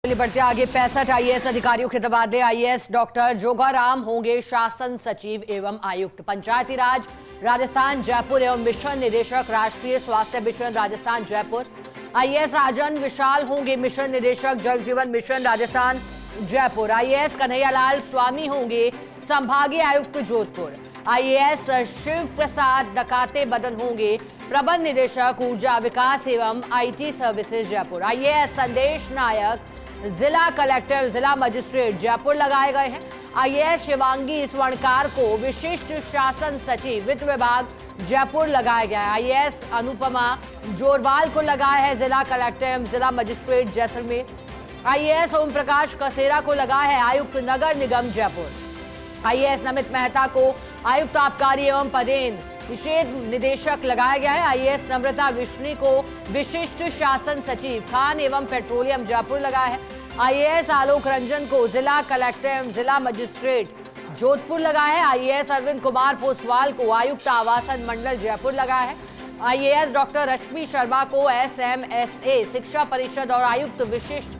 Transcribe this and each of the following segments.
बढ़ते आगे 65 आईएएस अधिकारियों के तबादले। आईएएस डॉक्टर जोगाराम होंगे शासन सचिव एवं आयुक्त। पंचायती राज राजस्थान जयपुर एवं मिशन निदेशक राष्ट्रीय स्वास्थ्य मिशन राजस्थान जयपुर। आईएएस राजन विशाल होंगे मिशन निदेशक जल जीवन मिशन राजस्थान जयपुर। आईएएस कन्हैयालाल स्वामी होंगे संभागीय आयुक्त जोधपुर। आईएएस शिव प्रसाद डकाते बदन होंगे प्रबंध निदेशक ऊर्जा विकास एवं आईटी सर्विसेज जयपुर। आईएएस संदेश नायक जिला कलेक्टर जिला मजिस्ट्रेट जयपुर लगाए गए हैं। आईएएस शिवांगी स्वर्णकार को विशिष्ट शासन सचिव वित्त विभाग जयपुर लगाया गया है। आईएएस अनुपमा जोरवाल को लगाया है जिला कलेक्टर एवं जिला मजिस्ट्रेट जैसलमेर। आईएएस ओम प्रकाश कसेरा को लगाया है आयुक्त नगर निगम जयपुर। आईएएस नमित मेहता को आयुक्त आबकारी एवं पदेन निषेध निदेशक लगाया गया है। आईएएस नम्रता विश्नी को विशिष्ट शासन सचिव खान एवं पेट्रोलियम जयपुर लगाया है। आईएएस आलोक रंजन को जिला कलेक्टर एवं जिला मजिस्ट्रेट जोधपुर लगाया है। आईएएस अरविंद कुमार पोसवाल को आयुक्त आवासन मंडल जयपुर लगाया है। आईएएस डॉक्टर रश्मि शर्मा को एसएमएसए शिक्षा परिषद और आयुक्त विशिष्ट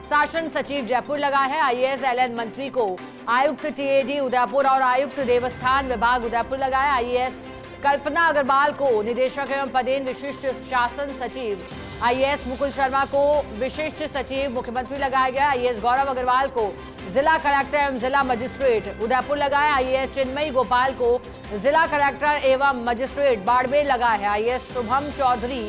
शासन सचिव जयपुर लगाया है। आईएएस एलएन मंत्री को आयुक्त टीएडी उदयपुर और आयुक्त देवस्थान विभाग उदयपुर लगाया। आईएएस कल्पना अग्रवाल को निदेशक एवं पदेन विशिष्ट शासन सचिव। आईएएस मुकुल शर्मा को विशिष्ट सचिव मुख्यमंत्री लगाया गया। आईएएस गौरव अग्रवाल को जिला कलेक्टर एवं जिला मजिस्ट्रेट उदयपुर लगाया। आईएएस चिन्मयी गोपाल को जिला कलेक्टर एवं मजिस्ट्रेट बाड़मेर लगाया है। आईएएस शुभम चौधरी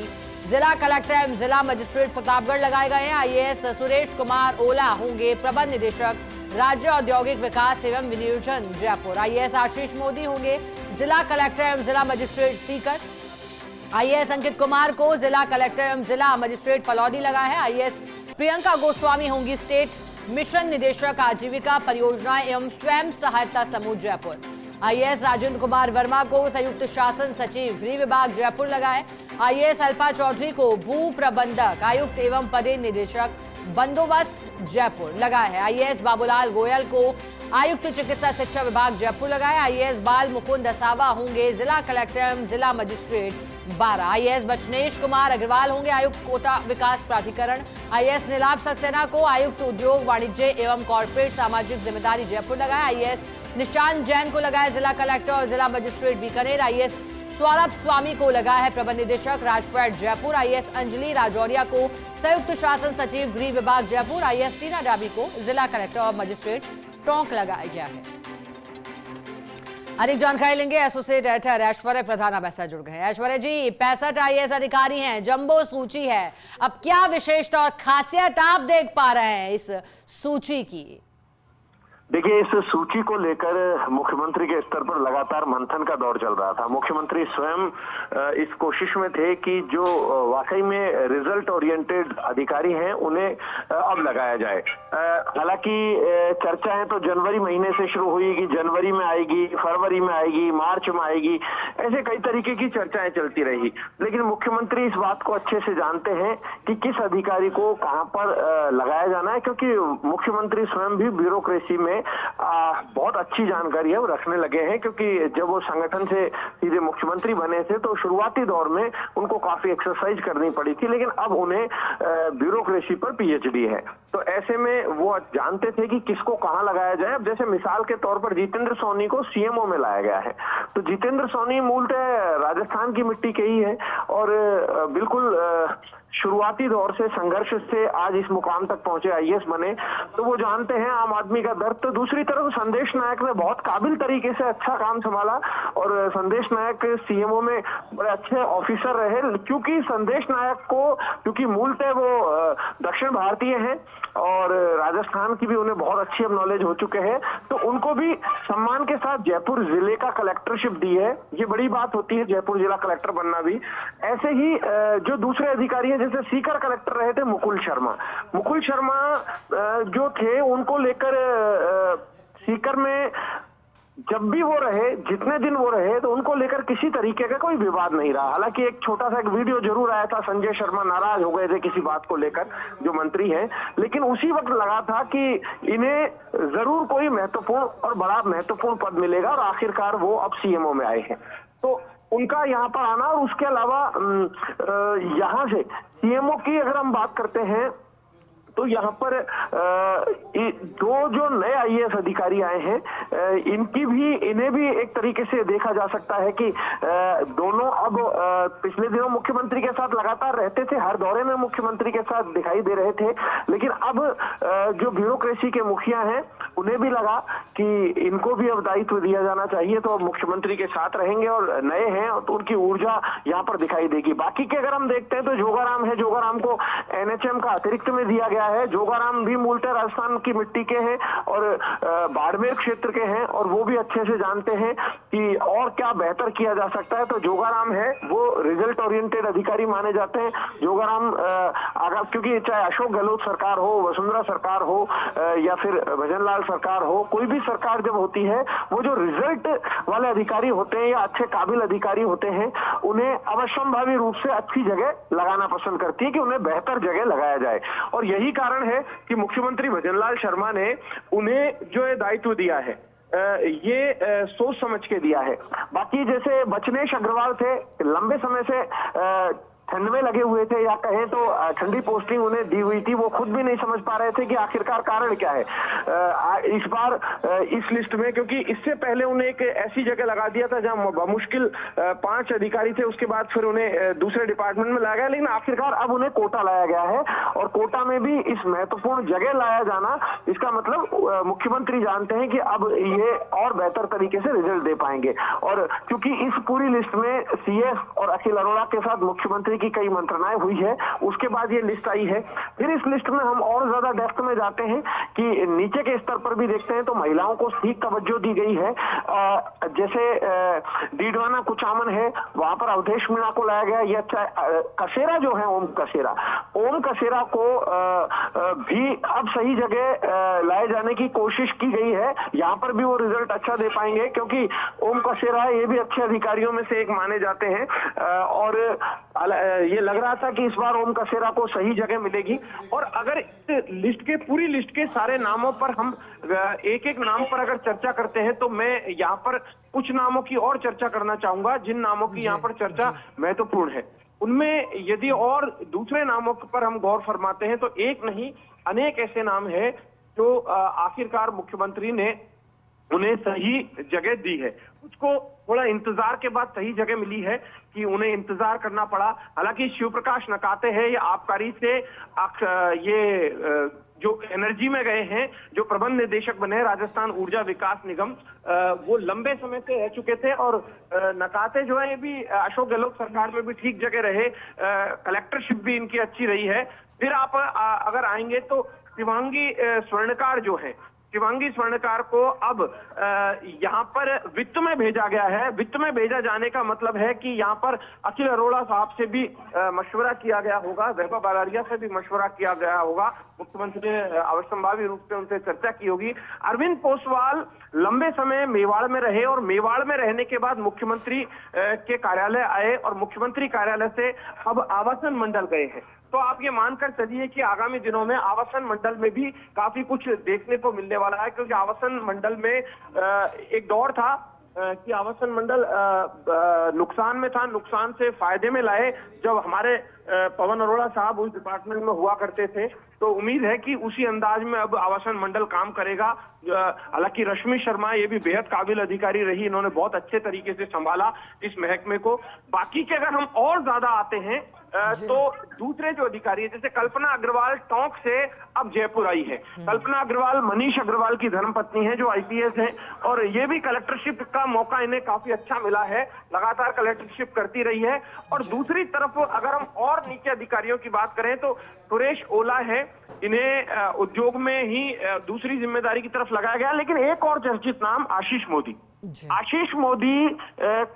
जिला कलेक्टर एवं जिला मजिस्ट्रेट प्रतापगढ़ लगाए गए हैं। आईएएस सुरेश कुमार ओला होंगे प्रबंध निदेशक राज्य औद्योगिक विकास एवं विनियोजन जयपुर। आईएएस आशीष मोदी होंगे जिला कलेक्टर एवं जिला मजिस्ट्रेट सीकर। आईएएस अंकित कुमार को जिला कलेक्टर एवं जिला मजिस्ट्रेट फलौदी लगा है। आईएएस प्रियंका गोस्वामी होंगी स्टेट मिशन निदेशक आजीविका परियोजना एवं स्वयं सहायता समूह जयपुर। आईएएस राजेंद्र कुमार वर्मा को संयुक्त शासन सचिव गृह विभाग जयपुर लगा है। आईएएस अल्पा चौधरी को भू प्रबंधक आयुक्त एवं पदेन निदेशक बंदोबस्त जयपुर लगा है। आईएएस बाबूलाल गोयल को आयुक्त चिकित्सा शिक्षा विभाग जयपुर लगा है। आईएएस बाल मुकुंद असावा होंगे जिला कलेक्टर एवं जिला मजिस्ट्रेट 12। आईएएस बचनेश कुमार अग्रवाल होंगे आयुक्त कोटा विकास प्राधिकरण। आईएएस नीलाभ सक्सेना को आयुक्त उद्योग वाणिज्य एवं कॉर्पोरेट सामाजिक जिम्मेदारी जयपुर लगाया। आईएएस निशांत जैन को लगाया जिला कलेक्टर और जिला मजिस्ट्रेट बीकानेर। आईएएस सौरभ स्वामी को लगाया है प्रबंध निदेशक राजपेट जयपुर। आईएएस अंजलि राजौरिया को संयुक्त शासन सचिव गृह विभाग जयपुर। आईएएस टीना डाबी को जिला कलेक्टर और मजिस्ट्रेट टोंक लगाया गया है। अधिक जानकारी लेंगे एसोसिएट एडिटर ऐश्वर्य प्रधान अब ऐसा जुड़ गए। ऐश्वर्य जी, 65 आईएएस अधिकारी हैं, जंबो सूची है, अब क्या विशेषता और खासियत आप देख पा रहे हैं इस सूची की? देखिए, इस सूची को लेकर मुख्यमंत्री के स्तर पर लगातार मंथन का दौर चल रहा था। मुख्यमंत्री स्वयं इस कोशिश में थे कि जो वाकई में रिजल्ट ओरिएंटेड अधिकारी हैं उन्हें अब लगाया जाए। हालांकि चर्चाएं तो जनवरी महीने से शुरू हुई कि जनवरी में आएगी, फरवरी में आएगी, मार्च में आएगी, ऐसे कई तरीके की चर्चाएं चलती रही। लेकिन मुख्यमंत्री इस बात को अच्छे से जानते हैं कि किस अधिकारी को कहां पर लगाया जाना है, क्योंकि मुख्यमंत्री स्वयं भी ब्यूरोक्रेसी में बहुत अच्छी जानकारी है वो रखने लगे हैं। क्योंकि जब वो संगठन से सीधे मुख्यमंत्री बने थे तो शुरुआती दौर में उनको काफी एक्सरसाइज करनी पड़ी थी, लेकिन अब उन्हें ब्यूरोक्रेसी पर पीएचडी है। तो ऐसे में वो जानते थे कि किसको कहां लगाया जाए। अब जैसे मिसाल के तौर पर जितेंद्र सोनी को सीएमओ में लाया गया है। तो जितेंद्र सोनी मूलतः राजस्थान की मिट्टी के ही है और बिल्कुल शुरुआती दौर से संघर्ष से आज इस मुकाम तक पहुंचे, आईएएस बने, तो वो जानते हैं आम आदमी का दर्द। तो दूसरी तरफ संदेश नायक ने बहुत काबिल तरीके से अच्छा काम संभाला और संदेश नायक सीएमओ में बड़े अच्छे ऑफिसर रहे। क्योंकि संदेश नायक को, क्योंकि मूलतः वो दक्षिण भारतीय हैं और राजस्थान की भी उन्हें बहुत अच्छी अब नॉलेज हो चुके हैं, तो उनको भी सम्मान के साथ जयपुर जिले का कलेक्टरशिप दी है। ये बड़ी बात होती है जयपुर जिला कलेक्टर बनना भी। ऐसे ही जो दूसरे अधिकारी हैं, जैसे सीकर कलेक्टर रहे थे मुकुल शर्मा जो थे, उनको लेकर सीकर में जब भी वो रहे, जितने दिन वो रहे, तो उनको लेकर किसी तरीके का कोई विवाद नहीं रहा। हालांकि एक छोटा सा एक वीडियो जरूर आया था, संजय शर्मा नाराज हो गए थे किसी बात को लेकर, जो मंत्री हैं, लेकिन उसी वक्त लगा था कि इन्हें जरूर कोई महत्वपूर्ण और बड़ा महत्वपूर्ण पद मिलेगा और आखिरकार वो अब सीएमओ में आए हैं। तो उनका यहाँ पर आना, और उसके अलावा यहाँ से सीएमओ की अगर हम बात करते हैं तो यहाँ पर दो जो नए आईएएस अधिकारी आए हैं, इन्हें भी एक तरीके से देखा जा सकता है कि दोनों अब पिछले दिनों मुख्यमंत्री के साथ लगातार रहते थे, हर दौरे में मुख्यमंत्री के साथ दिखाई दे रहे थे, लेकिन अब जो ब्यूरोक्रेसी के मुखिया हैं उन्हें भी लगा कि इनको भी अब दायित्व दिया जाना चाहिए, तो अब मुख्यमंत्री के साथ रहेंगे और नए हैं तो उनकी ऊर्जा यहाँ पर दिखाई देगी। बाकी के अगर हम देखते हैं तो जोगाराम है, जोगाराम को एनएचएम का अतिरिक्त में दिया गया है। जोगाराम भी मूलतः राजस्थान की मिट्टी के हैं और बाड़मेर क्षेत्र के हैं और वो भी अच्छे से जानते हैं कि और क्या बेहतर किया जा सकता है। तो जोगाराम है वो रिजल्ट ओरिएंटेड अधिकारी माने जाते हैं। जोगाराम क्योंकि चाहे अशोक गहलोत सरकार हो, वसुंधरा सरकार हो या फिर भजनलाल सरकार हो, कोई भी सरकार जब होती है वो जो रिजल्ट वाले अधिकारी होते हैं या अच्छे काबिल अधिकारी होते हैं उन्हें अवश्यंभावी रूप से अच्छी जगह लगाना पसंद करती है कि उन्हें बेहतर जगह लगाया जाए। और यही कारण है कि मुख्यमंत्री भजनलाल शर्मा ने उन्हें जो दायित्व दिया है ये सोच समझ के दिया है। बाकी जैसे बचनेश अग्रवाल थे, लंबे समय से ठंड में लगे हुए थे या कहें तो ठंडी पोस्टिंग उन्हें दी हुई थी, वो खुद भी नहीं समझ पा रहे थे कि आखिरकार कारण क्या है इस बार इस लिस्ट में, क्योंकि इससे पहले उन्हें एक ऐसी जगह लगा दिया था जहां मुश्किल 5 अधिकारी थे, उसके बाद फिर उन्हें दूसरे डिपार्टमेंट में लाया गया, लेकिन आखिरकार अब उन्हें कोटा लाया गया है और कोटा में भी इस महत्वपूर्ण जगह लाया जाना, इसका मतलब मुख्यमंत्री जानते हैं कि अब ये और बेहतर तरीके से रिजल्ट दे पाएंगे। और क्योंकि इस पूरी लिस्ट में सीएस और अखिल अरोड़ा के साथ मुख्यमंत्री की कई मंत्रणाएं हुई है, उसके बाद ये लिस्ट आई है। फिर इस लिस्ट में हम और ज्यादा डेप्थ में जाते हैं कि नीचे के स्तर पर भी देखते हैं तो महिलाओं को ठीक तवज्जो दी गई है। जैसे डीडवाना कुचामन है, वहां पर अवधेश मीणा को लाया गया। या कसेरा जो है ओम कसेरा को भी अब सही जगह लाए जाने की कोशिश की गई है। यहाँ पर भी वो रिजल्ट अच्छा दे पाएंगे क्योंकि ओम कसेरा ये भी अच्छे अधिकारियों में से एक माने जाते हैं और ये लग रहा था कि इस बार ओम कसेरा को सही जगह मिलेगी। और अगर इस लिस्ट के पूरी लिस्ट के सारे नामों पर हम एक एक नाम पर अगर चर्चा करते हैं तो मैं यहाँ पर कुछ नामों की और चर्चा करना चाहूंगा जिन नामों की यहाँ पर चर्चा महत्वपूर्ण है। उनमें यदि और दूसरे नामों पर हम गौर फरमाते हैं तो एक नहीं अनेक ऐसे नाम है जो आखिरकार मुख्यमंत्री ने उन्हें सही जगह दी है। उसको थोड़ा इंतजार के बाद सही जगह मिली है कि उन्हें इंतजार करना पड़ा। हालांकि शिव प्रकाश नकाते हैं, ये आबकारी से ये जो एनर्जी में गए हैं, जो प्रबंध निदेशक बने राजस्थान ऊर्जा विकास निगम, वो लंबे समय से रह चुके थे और नकाते जो है ये भी अशोक गहलोत सरकार में भी ठीक जगह रहे, कलेक्टरशिप भी इनकी अच्छी रही है। फिर आप अगर आएंगे तो शिवांगी स्वर्णकार जो है, शिवांगी स्वर्णकार को अब यहाँ पर वित्त में भेजा गया है। वित्त में भेजा जाने का मतलब है कि यहाँ पर अखिल अरोड़ा साहब से भी मशवरा किया गया होगा, वैभव बारारिया से भी मशवरा किया गया होगा, मुख्यमंत्री ने अवश्यंभावी रूप से उनसे चर्चा की होगी। अरविंद पोसवाल लंबे समय मेवाड़ में रहे और मेवाड़ में रहने के बाद मुख्यमंत्री के कार्यालय आए और मुख्यमंत्री कार्यालय से अब आवासन मंडल गए हैं। तो आप ये मानकर चलिए कि आगामी दिनों में आवासन मंडल में भी काफी कुछ देखने को मिलने वाला है, क्योंकि आवासन मंडल में एक दौर था कि आवासन मंडल नुकसान में था, नुकसान से फायदे में लाए जब हमारे पवन अरोड़ा साहब उस डिपार्टमेंट में हुआ करते थे। तो उम्मीद है कि उसी अंदाज में अब आवासन मंडल काम करेगा। हालांकि रश्मि शर्मा ये भी बेहद काबिल अधिकारी रही, इन्होंने बहुत अच्छे तरीके से संभाला इस महकमे को। बाकी के अगर हम और ज्यादा आते हैं तो दूसरे जो अधिकारी है, जैसे कल्पना अग्रवाल टोंक से अब जयपुर आई है। कल्पना अग्रवाल मनीष अग्रवाल की धर्मपत्नी है जो आईपीएस है और ये भी कलेक्टरशिप का मौका इन्हें काफी अच्छा मिला है, लगातार कलेक्टरशिप करती रही है। और दूसरी तरफ अगर हम और नीचे अधिकारियों की बात करें तो सुरेश ओला है, इन्हें उद्योग में ही दूसरी जिम्मेदारी की तरफ लगाया गया। लेकिन एक और चर्चित नाम आशीष मोदी। आशीष मोदी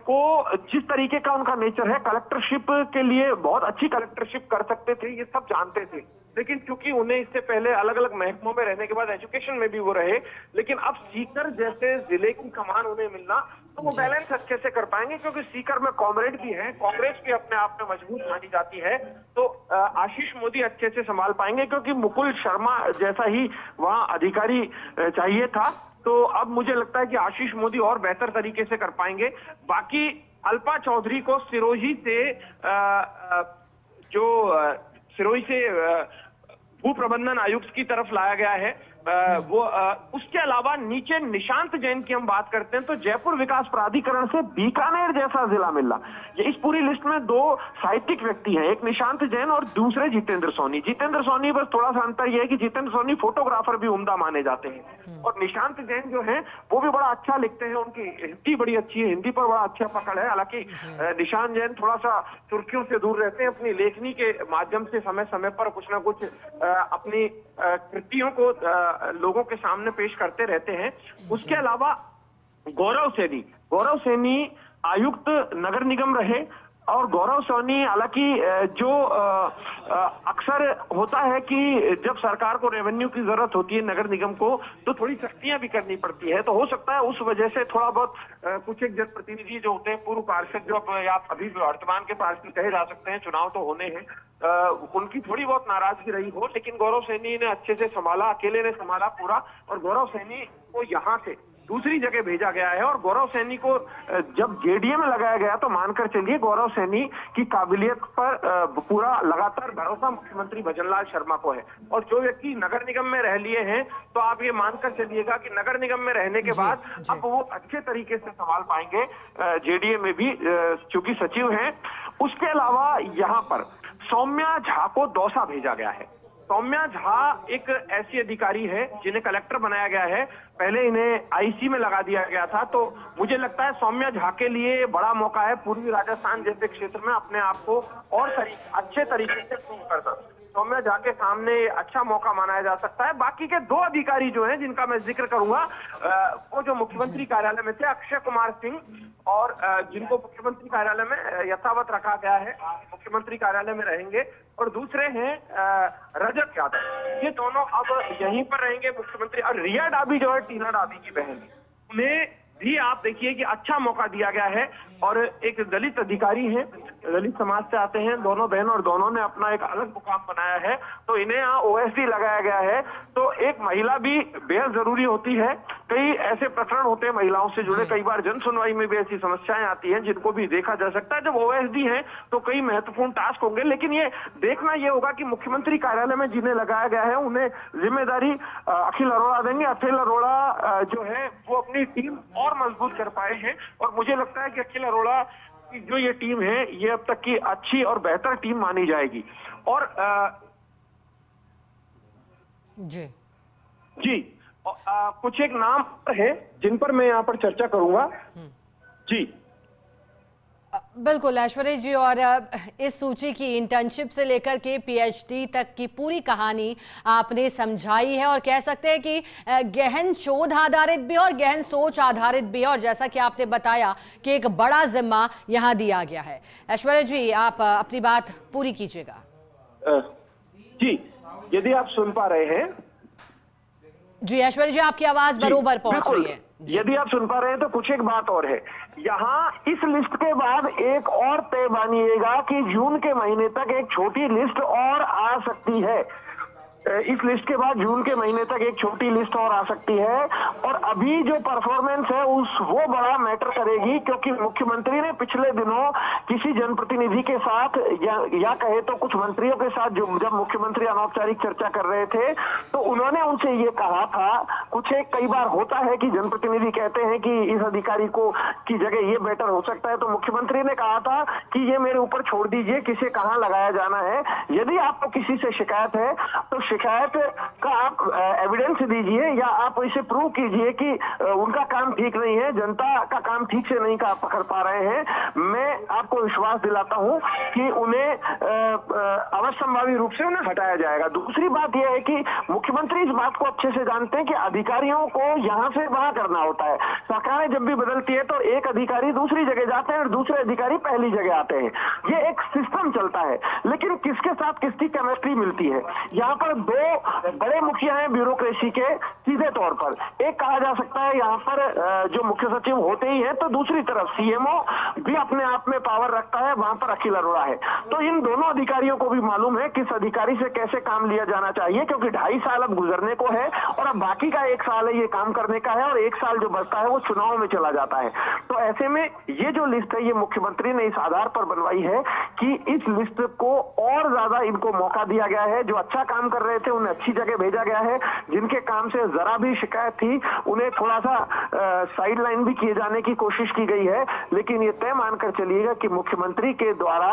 को जिस तरीके का उनका नेचर है, कलेक्टरशिप के लिए बहुत अच्छी कलेक्टरशिप कर सकते थे, ये सब जानते थे। लेकिन क्योंकि उन्हें इससे पहले अलग अलग महकमों में रहने के बाद एजुकेशन में भी वो रहे, लेकिन अब सीकर जैसे जिले की कमान उन्हें मिलना तो वो बैलेंस अच्छे से कर पाएंगे, क्योंकि सीकर में कॉमरेड भी है, कांग्रेस भी अपने आप में मजबूत मानी जाती है। तो आशीष मोदी अच्छे से संभाल पाएंगे, क्योंकि मुकुल शर्मा जैसा ही वहां अधिकारी चाहिए था। तो अब मुझे लगता है कि आशीष मोदी और बेहतर तरीके से कर पाएंगे। बाकी अल्पा चौधरी को सिरोही से भू प्रबंधन आयुक्त की तरफ लाया गया है। उसके अलावा नीचे निशांत जैन की हम बात करते हैं तो जयपुर विकास प्राधिकरण से बीकानेर जैसा जिला मिला। ये इस पूरी लिस्ट में दो साहित्यिक व्यक्ति हैं, एक निशांत जैन और दूसरे जितेंद्र सोनी। जितेंद्र सोनी बस थोड़ा सा अंतर यह है कि जितेंद्र सोनी फोटोग्राफर भी उम्दा माने जाते हैं और निशांत जैन जो है वो भी बड़ा अच्छा लिखते हैं, उनकी हिंदी बड़ी अच्छी है, हिंदी पर बड़ा अच्छा पकड़ है। हालांकि निशांत जैन थोड़ा सा सुर्खियों से दूर रहते हैं, अपनी लेखनी के माध्यम से समय समय पर कुछ ना कुछ अपनी कृतियों को लोगों के सामने पेश करते रहते हैं। उसके अलावा गौरव सैनी आयुक्त नगर निगम रहे और गौरव सोनी, हालांकि जो अक्सर होता है कि जब सरकार को रेवेन्यू की जरूरत होती है नगर निगम को तो थोड़ी सख्तियां भी करनी पड़ती है, तो हो सकता है उस वजह से थोड़ा बहुत कुछ एक जनप्रतिनिधि जो होते हैं, पूर्व पार्षद जो आप अभी वर्तमान के पार्षद कहे जा सकते हैं, चुनाव तो होने हैं, उनकी थोड़ी बहुत नाराजगी रही हो, लेकिन गौरव सैनी ने अच्छे से संभाला, अकेले ने संभाला पूरा। और गौरव सैनी को यहाँ से दूसरी जगह भेजा गया है और गौरव सैनी को जब जेडीए में लगाया गया तो मानकर चलिए गौरव सैनी की काबिलियत पर पूरा लगातार भरोसा मुख्यमंत्री भजनलाल शर्मा को है। और जो व्यक्ति नगर निगम में रह लिए हैं तो आप ये मानकर चलिएगा कि नगर निगम में रहने के बाद अब वो अच्छे तरीके से संभाल पाएंगे जेडीए में भी, चूंकि सचिव हैं। उसके अलावा यहाँ पर सौम्या झा को दौसा भेजा गया है। सौम्या झा एक ऐसी अधिकारी है जिन्हें कलेक्टर बनाया गया है, पहले इन्हें आईसी में लगा दिया गया था, तो मुझे लगता है सौम्या झा के लिए बड़ा मौका है पूर्वी राजस्थान जैसे क्षेत्र में अपने आप को और अच्छे तरीके से प्रूव करना। सौम्या झा के सामने अच्छा मौका माना जा सकता है। बाकी के दो अधिकारी जो हैं जिनका मैं जिक्र करूंगा वो जो मुख्यमंत्री कार्यालय में थे, अक्षय कुमार सिंह, और जिनको मुख्यमंत्री कार्यालय में यथावत रखा गया है, मुख्यमंत्री कार्यालय में रहेंगे, और दूसरे हैं रजत यादव। ये दोनों अब यहीं पर रहेंगे मुख्यमंत्री। और रिया डाबी जो है टीना डाबी की बहन, उन्हें भी आप देखिए कि अच्छा मौका दिया गया है। और एक दलित अधिकारी हैं, दलित समाज से आते हैं दोनों बहन, और दोनों ने अपना एक अलग मुकाम बनाया है, तो इन्हें यहाँ ओएसडी लगाया गया है। तो एक महिला भी बेहद जरूरी होती है। कई ऐसे प्रकरण होते हैं महिलाओं से जुड़े, कई बार जन सुनवाई में भी ऐसी समस्याएं आती हैं जिनको भी देखा जा सकता है। जब ओएसडी है तो कई महत्वपूर्ण टास्क होंगे, लेकिन ये देखना ये होगा कि मुख्यमंत्री कार्यालय में जिन्हें लगाया गया है उन्हें जिम्मेदारी अखिल अरोड़ा देंगे। अखिल अरोड़ा जो है वो अपनी टीम और मजबूत कर पाए हैं, और मुझे लगता है कि अखिल अरोड़ा की जो ये टीम है ये अब तक की अच्छी और बेहतर टीम मानी जाएगी। और जी कुछ एक नाम है जिन पर मैं यहाँ पर चर्चा करूंगा। जी बिल्कुल ऐश्वर्या जी, और इस सूची की इंटर्नशिप से लेकर के पीएचडी तक की पूरी कहानी आपने समझाई है, और कह सकते हैं कि गहन शोध आधारित भी और गहन सोच आधारित भी, और जैसा कि आपने बताया कि एक बड़ा जिम्मा यहाँ दिया गया है। ऐश्वर्या जी, आप अपनी बात पूरी कीजिएगा। जी, यदि आप सुन पा रहे हैं। जी ऐश्वर्या जी, आपकी आवाज बरोबर पहुंच रही है। यदि आप सुन पा रहे हैं तो कुछ एक बात और है, यहाँ इस लिस्ट के बाद एक और तय मानिएगा कि जून के महीने तक एक छोटी लिस्ट और आ सकती है। इस लिस्ट के बाद जून के महीने तक एक छोटी लिस्ट और आ सकती है, और अभी जो परफॉर्मेंस है वो बड़ा मैटर करेगी, क्योंकि मुख्यमंत्री ने पिछले दिनों किसी जनप्रतिनिधि के साथ या कहे तो कुछ मंत्रियों के साथ जब मुख्यमंत्री अनौपचारिक चर्चा कर रहे थे तो उन्होंने उनसे ये कहा था, कई बार होता है कि जनप्रतिनिधि कहते हैं कि इस अधिकारी को की जगह ये बेटर हो सकता है, तो मुख्यमंत्री ने कहा था कि ये मेरे ऊपर छोड़ दीजिए, किसे कहाँ लगाया जाना है। यदि आपको किसी से शिकायत है तो शिकायत का आप एविडेंस दीजिए, या आप इसे प्रूव कीजिए कि उनका काम ठीक नहीं है, जनता का काम ठीक से नहीं कर पा रहे हैं। मैं आपको विश्वास दिलाता हूं कि उन्हें अवश्यंभावी रूप से उन्हें हटाया जाएगा। दूसरी बात यह है कि मुख्यमंत्री इस बात को अच्छे से जानते हैं कि अधिकारियों को यहां से वहां करना होता है। सरकारें जब भी बदलती है तो एक अधिकारी दूसरी जगह जाते हैं और दूसरे अधिकारी पहली जगह आते हैं, ये एक सिस्टम चलता है। लेकिन किसके साथ किसकी केमिस्ट्री मिलती है, यहाँ पर दो बड़े मुखिया हैं ब्यूरोक्रेसी के सीधे तौर पर। एक कहा जा सकता है यहाँ पर जो मुख्य सचिव होते ही है, तो दूसरी तरफ सीएमओ भी अपने आप में पावर रखता है, वहां पर अखिल अरोड़ा है। तो इन दोनों अधिकारियों को भी मालूम है किस अधिकारी से कैसे काम लिया जाना चाहिए, क्योंकि 2.5 साल अब गुजरने को है और अब बाकी का 1 साल है ये काम करने का है और 1 साल जो बचता है वो चुनाव में चला जाता है। तो ऐसे में ये जो लिस्ट है ये मुख्यमंत्री ने इस आधार पर बनवाई है कि इस लिस्ट को और ज्यादा इनको मौका दिया गया है। जो अच्छा काम कर रहे थे उन्हें अच्छी जगह भेजा गया है, जिनके काम से जरा भी शिकायत थी उन्हें थोड़ा सा साइड लाइन भी किए जाने की कोशिश की गई है। लेकिन ये तय मानकर चलिएगा कि मुख्यमंत्री के द्वारा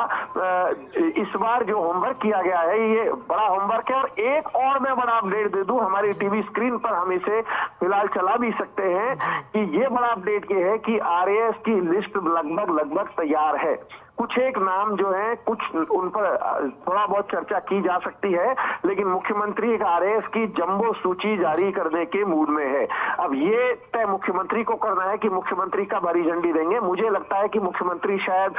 इस बार जो होमवर्क किया गया है ये बड़ा होमवर्क है। और एक और मैं बड़ा अपडेट दे दूं, हमारी टीवी स्क्रीन पर हम इसे फिलहाल चला भी सकते हैं कि ये बड़ा अपडेट ये है कि आरएएस की लिस्ट लगभग तैयार है। कुछ एक नाम जो है कुछ उन पर थोड़ा बहुत चर्चा की जा सकती है, लेकिन मुख्यमंत्री एक आरएएस की जंबो सूची जारी करने के मूड में है। अब ये तय मुख्यमंत्री को करना है कि मुख्यमंत्री कब हरी झंडी देंगे। मुझे लगता है कि मुख्यमंत्री शायद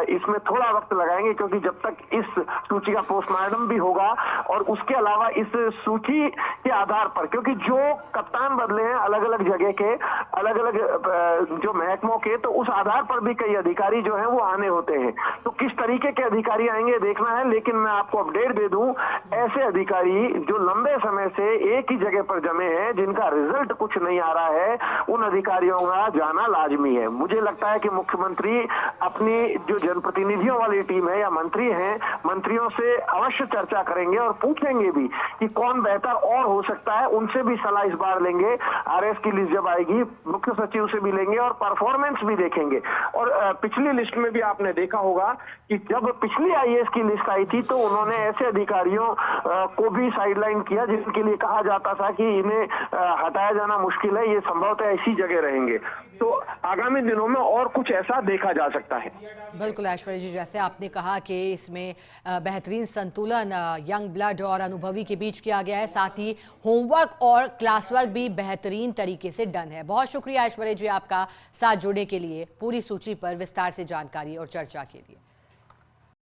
इसमें थोड़ा वक्त लगाएंगे, क्योंकि जब तक इस सूची का पोस्टमार्टम भी होगा और उसके अलावा इस सूची के आधार पर, क्योंकि जो कप्तान बदले हैं अलग अलग जगह के अलग अलग जो महकमों के, तो उस आधार पर भी कई अधिकारी जो है वो आने होते हैं। तो किस तरीके के अधिकारी आएंगे देखना है। लेकिन मैं आपको अपडेट दे दूं, ऐसे अधिकारी जो लंबे समय से एक ही जगह पर जमे हैं, जिनका रिजल्ट कुछ नहीं आ रहा है, उन अधिकारियों का जाना लाजमी है। मुझे लगता है कि मुख्यमंत्री अपनी जो जनप्रतिनिधियों वाली टीम है या मंत्री हैं, मंत्रियों से अवश्य चर्चा करेंगे और पूछेंगे भी कि कौन बेहतर और हो सकता है। उनसे भी सलाह इस बार लेंगे। आरएएस की लिस्ट जब आएगी मुख्य सचिव से भी लेंगे और परफॉर्मेंस भी देखेंगे। और पिछली लिस्ट में भी आपने देखा होगा कि जब पिछली आईएएस की लिस्ट आई थी तो उन्होंने ऐसे अधिकारियों को भी साइडलाइन किया जिनके लिए कहा जाता था कि इन्हें हटाया जाना मुश्किल है, ये संभवतः इसी जगह रहेंगे। तो आगामी दिनों में और कुछ ऐसा देखा जा सकता है। बिल्कुल ऐश्वर्या जी, जैसे आपने कहा कि इसमें बेहतरीन संतुलन यंग ब्लड और अनुभवी के बीच किया गया है, साथ ही होमवर्क और क्लास वर्क भी बेहतरीन तरीके से डन है। बहुत शुक्रिया ऐश्वर्या जी आपका साथ जुड़ने के लिए, पूरी सूची पर विस्तार से जानकारी और चर्चा के लिए।